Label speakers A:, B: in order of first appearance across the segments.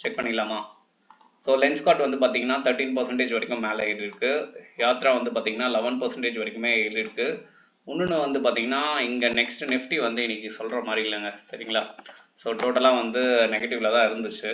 A: Check பண்ணிடலாமா? So Lenskart வந்து பார்த்தீங்கன்னா 13% வரைக்கும் மேலே ஏறி இருக்கு. யாத்ரா வந்து பார்த்தீங்கன்னா 11% வரைக்குமே ஏறி இருக்கு. இன்னொன்று வந்து பார்த்தீங்கன்னா இங்கே நெக்ஸ்ட் நிஃப்டி வந்து இன்னைக்கு சொல்கிற மாதிரி இல்லைங்க, சரிங்களா? ஸோ டோட்டலாக வந்து நெகட்டிவ்ல தான் இருந்துச்சு.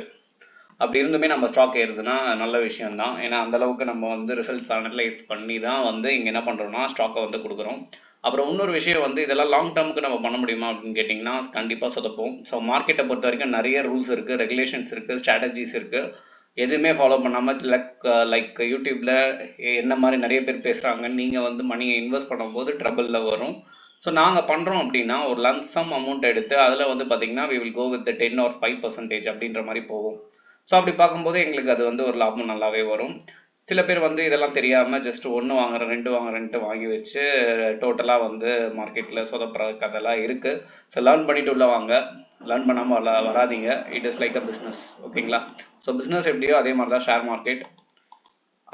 A: அப்படி இருந்துமே நம்ம ஸ்டாக் ஏறுதுன்னா நல்ல விஷயம் தான். ஏன்னா அந்தளவுக்கு நம்ம வந்து ரிசல்ட் அனலைஸ் பண்ணி தான் வந்து இங்கே என்ன பண்ணுறோம்னா ஸ்டாக்கை வந்து கொடுக்குறோம். அப்புறம் இன்னொரு விஷயம் வந்து இதெல்லாம் லாங் டேர்முக்கு நம்ம பண்ண முடியுமா அப்படின்னு கேட்டிங்கன்னா கண்டிப்பாக சொதப்போம். ஸோ மார்க்கெட்டை பொறுத்த வரைக்கும் நிறைய ரூல்ஸ் இருக்குது, ரெகுலேஷன்ஸ் இருக்குது, ஸ்ட்ராட்டஜிஸ் இருக்குது. எதுவுமே ஃபாலோ பண்ணாமல் லைக் யூடியூப்பில் என்ன மாதிரி நிறைய பேர் பேசுகிறாங்க, நீங்கள் வந்து மணியை இன்வெஸ்ட் பண்ணும்போது ட்ரபிளில் வரும். ஸோ நாங்கள் பண்ணுறோம் அப்படின்னா ஒரு லம்சம் அமௌண்ட் எடுத்து அதில் வந்து பார்த்திங்கன்னா we will go with the 10 or 5% அப்படின்ற மாதிரி போவோம். ஸோ அப்படி பார்க்கும்போது எங்களுக்கு அது வந்து ஒரு லாபம் நல்லாவே வரும். சில பேர் வந்து இதெல்லாம் தெரியாமல் ஜஸ்ட் 1 வாங்குறேன் 2 வாங்குறேன்ட்டு வாங்கி வச்சு டோட்டலாக வந்து மார்க்கெட்டில் சொதப்புற கதைலாம் இருக்குது. ஸோ லேர்ன் பண்ணிட்டு உள்ள வாங்க, லேர்ன் பண்ணாமல் வராதிங்க. It is like a business, ஓகேங்களா? ஸோ பிஸ்னஸ் எப்படியோ அதே மாதிரி தான் ஷேர் மார்க்கெட்.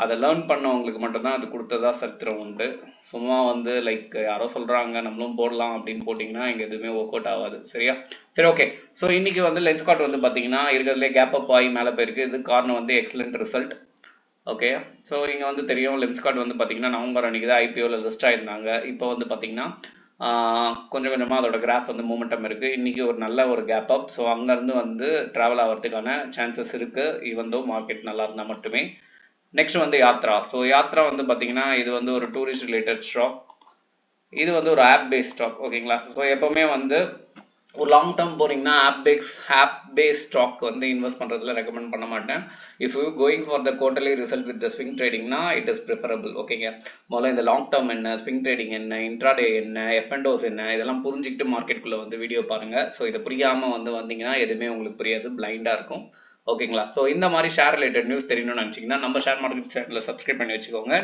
A: அதை லேர்ன் பண்ணவங்களுக்கு மட்டும்தான் அது கொடுத்ததா சரித்திரம் உண்டு. சும்மா வந்து லைக் யாரோ சொல்கிறாங்க நம்மளும் போடலாம் அப்படின்னு போட்டிங்கன்னா இங்கே எதுவுமே ஒர்க் அவுட் ஆகாது, சரியா? சரி, ஓகே. ஸோ இன்றைக்கி வந்து லென்ஸ்கார்ட் வந்து பார்த்தீங்கன்னா இருக்கிறதுலே கேப் அப் ஆகி மேலே போயிருக்கு. இது காரணம் வந்து எக்ஸலண்ட் ரிசல்ட். ஓகே, ஸோ இங்கே வந்து தெரியும் லென்ஸ்கார்ட் வந்து பார்த்தீங்கன்னா நவம்பர் அன்றைக்கி தான் ஐபிஓவில் லிஸ்ட் ஆகிருந்தாங்க. இப்போ வந்து பார்த்தீங்கன்னா கொஞ்சம் கொஞ்சமாக அதோட கிராஃப் வந்து மூமெண்டம் இருக்குது. இன்றைக்கி ஒரு நல்ல ஒரு கேப் அப். ஸோ அங்கேருந்து வந்து ட்ராவல் ஆகிறதுக்கான சான்சஸ் இருக்குது, ஈவன் தோ மார்க்கெட் நல்லா இருந்தால் மட்டுமே. நெக்ஸ்ட் வந்து யாத்ரா. ஸோ யாத்ரா வந்து பார்த்தீங்கன்னா இது வந்து ஒரு டூரிஸ்ட் ரிலேட்டட் ஸ்டாக். இது வந்து ஒரு ஆப் பேஸ்ட் ஸ்டாக், ஓகேங்களா? ஸோ எப்போவுமே வந்து ஒரு லாங் டேர்ம் போனீங்கன்னா ஆப் பேஸ்ட் ஸ்டாக் வந்து இன்வெஸ்ட் பண்ணுறதுல ரெக்கமெண்ட் பண்ண மாட்டேன். If you going for the quarterly result with the swing ட்ரேடிங்னா இட் இஸ் ப்ரிஃபரபிள், ஓகேங்க? முதல்ல இந்த லாங் டேர்ம் என்ன, ஸ்விங் ட்ரேடிங் என்ன, இன்ட்ராடே என்ன, எஃப்என்டோஸ் என்ன, இதெல்லாம் புரிஞ்சுக்கிட்டு மார்க்கெட்டுக்குள்ளே வந்து வீடியோ பாருங்கள். ஸோ இதை புரியாமல் வந்து வந்தீங்கன்னா எதுவுமே உங்களுக்கு புரியாது, பிளைண்டாக இருக்கும், ஓகேங்களா? ஸோ இந்த மாதிரி ஷேர் ரிலேட்டட் நியூஸ் தெரியணும்னு நினச்சிங்கன்னா நம்ம ஷேர் மார்க்கெட் சேனலில் சப்ஸ்கிரைப் பண்ணி வச்சுக்கோங்க.